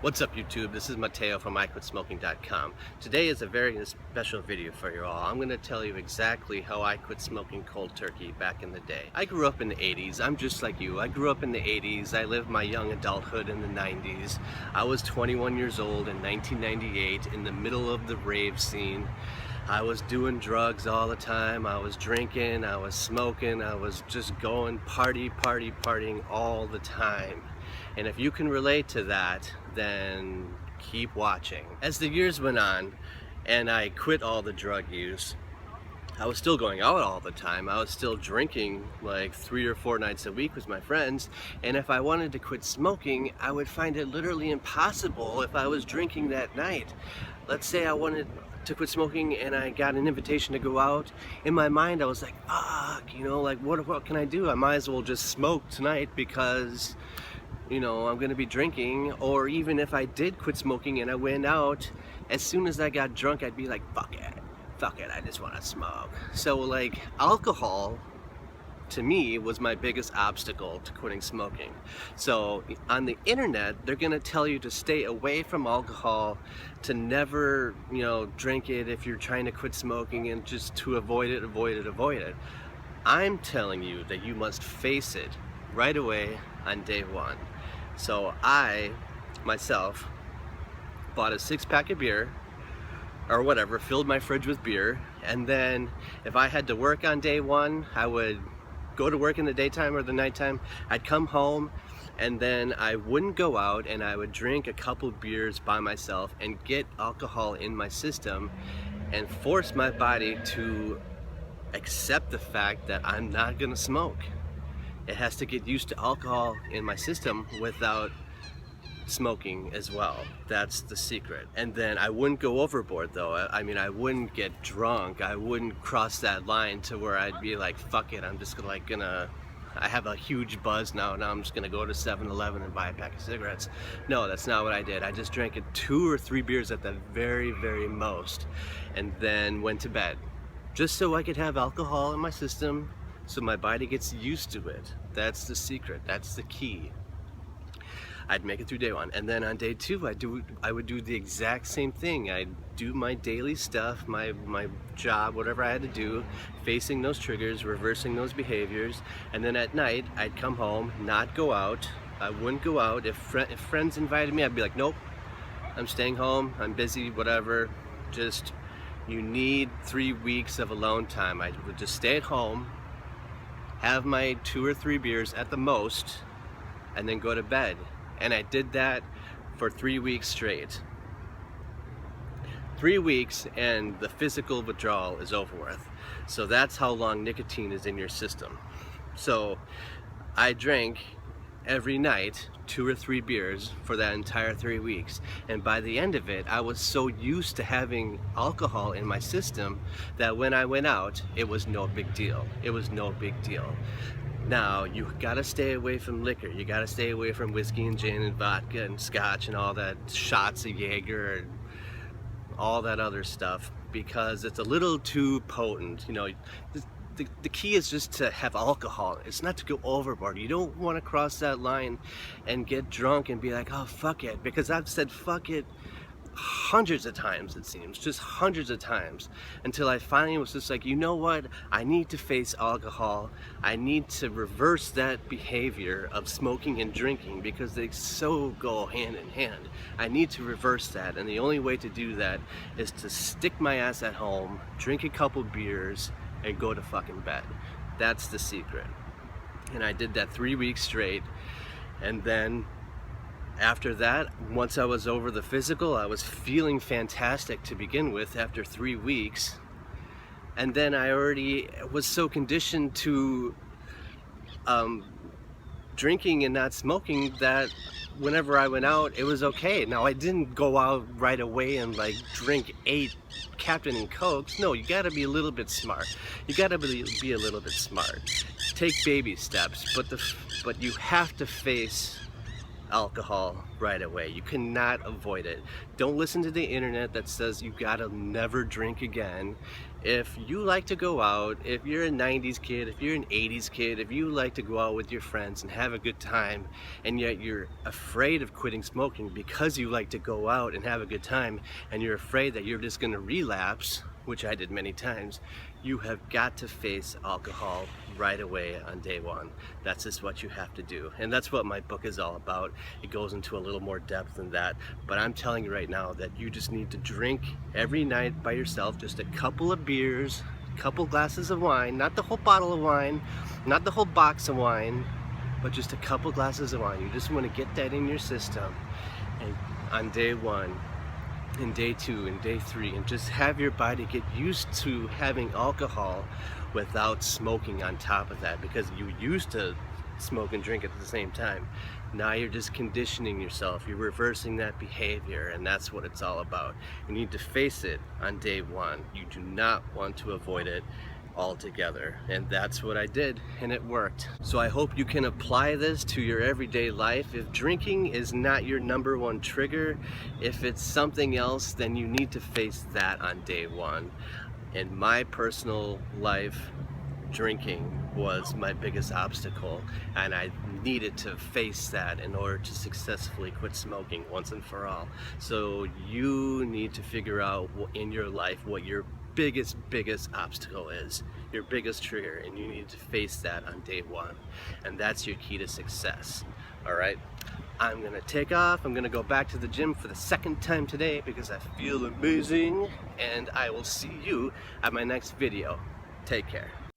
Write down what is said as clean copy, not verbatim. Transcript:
What's up YouTube? This is Mateo from iQuit-Smoking.com. Today is a very special video for you all. I'm going to tell you exactly how I quit smoking cold turkey back in the day. I grew up in the 80s. I'm just like you. I grew up in the 80s. I lived my young adulthood in the 90s. I was 21 years old in 1998 in the middle of the rave scene. I was doing drugs all the time. I was drinking, I was smoking, I was just going partying all the time. And if you can relate to that, then keep watching. As the years went on and I quit all the drug use, I was still going out all the time. I was still drinking like 3 or 4 nights a week with my friends. And if I wanted to quit smoking, I would find it literally impossible if I was drinking that night. Let's say I wanted to quit smoking and I got an invitation to go out. In my mind I was like, fuck, like what can I do? I might as well just smoke tonight because I'm gonna be drinking. Or even if I did quit smoking and I went out, as soon as I got drunk I'd be like, fuck it, I just want to smoke. So like alcohol to me was my biggest obstacle to quitting smoking. So on the internet they're gonna tell you to stay away from alcohol, to never drink it if you're trying to quit smoking, and just to avoid it. I'm telling you that you must face it right away on day one. So I myself bought a 6-pack of beer or whatever, filled my fridge with beer, and then if I had to work on day one, I would go to work in the daytime or the nighttime. I'd come home and then I wouldn't go out, and I would drink a couple beers by myself and get alcohol in my system and force my body to accept the fact that I'm not gonna smoke. It has to get used to alcohol in my system without smoking as well. That's the secret. And then I wouldn't go overboard though. I mean, I wouldn't get drunk. I wouldn't cross that line to where I'd be like, fuck it, I'm just gonna I have a huge buzz now I'm just gonna go to 7-Eleven and buy a pack of cigarettes. No, that's not what I did. I just drank 2 or 3 beers at the very most, and then went to bed, just so I could have alcohol in my system, so my body gets used to it. That's the secret. That's the key. I'd make it through day one, and then on day two I would do the exact same thing. I'd do my daily stuff, my job, whatever I had to do, facing those triggers, reversing those behaviors, and then at night I'd come home, not go out. I wouldn't go out. If friends invited me, I'd be like, nope, I'm staying home, I'm busy, whatever. Just, you need 3 weeks of alone time. I would just stay at home, have my 2 or 3 beers at the most, and then go to bed. And I did that for 3 weeks straight. 3 weeks and the physical withdrawal is over with. So that's how long nicotine is in your system. So I drank every night 2 or 3 beers for that entire 3 weeks. And by the end of it, I was so used to having alcohol in my system that when I went out, it was no big deal. It was no big deal. Now, you gotta stay away from liquor. You gotta stay away from whiskey and gin and vodka and scotch and all that, shots of Jaeger and all that other stuff, because it's a little too potent. The key is just to have alcohol. It's not to go overboard. You don't want to cross that line and get drunk and be like, oh, fuck it. Because I've said fuck it hundreds of times, it seems, just hundreds of times, until I finally was just like, you know what, I need to face alcohol. I need to reverse that behavior of smoking and drinking, because they so go hand in hand. I need to reverse that, and the only way to do that is to stick my ass at home, drink a couple beers, and go to fucking bed. That's the secret. And I did that 3 weeks straight, and then after that, once I was over the physical, I was feeling fantastic to begin with after 3 weeks. And then I already was so conditioned to drinking and not smoking that whenever I went out, it was okay. Now, I didn't go out right away and like drink 8 Captain and Cokes. No, you gotta be a little bit smart. You gotta be a little bit smart. Take baby steps, but you have to face alcohol right away. You cannot avoid it. Don't listen to the internet that says you gotta never drink again. If you like to go out, if you're a 90s kid, if you're an 80s kid, if you like to go out with your friends and have a good time, and yet you're afraid of quitting smoking because you like to go out and have a good time, and you're afraid that you're just gonna relapse, which I did many times, you have got to face alcohol right away on day one. That's just what you have to do. And that's what my book is all about. It goes into a little more depth than that. But I'm telling you right now that you just need to drink every night by yourself, just a couple of beers, a couple glasses of wine, not the whole bottle of wine, not the whole box of wine, but just a couple glasses of wine. You just want to get that in your system. And on day one, and day two and day three, and just have your body get used to having alcohol without smoking on top of that, because you used to smoke and drink at the same time. Now you're just conditioning yourself, you're reversing that behavior, and that's what it's all about. You need to face it on day one. You do not want to avoid it altogether, and that's what I did, and it worked. So I hope you can apply this to your everyday life. If drinking is not your number one trigger, if it's something else, then you need to face that on day one. In my personal life, drinking was my biggest obstacle, and I needed to face that in order to successfully quit smoking once and for all. So you need to figure out in your life what your biggest obstacle is, your biggest trigger, and you need to face that on day one. And that's your key to success. All right, I'm gonna take off. I'm gonna go back to the gym for the second time today because I feel amazing, and I will see you at my next video. Take care.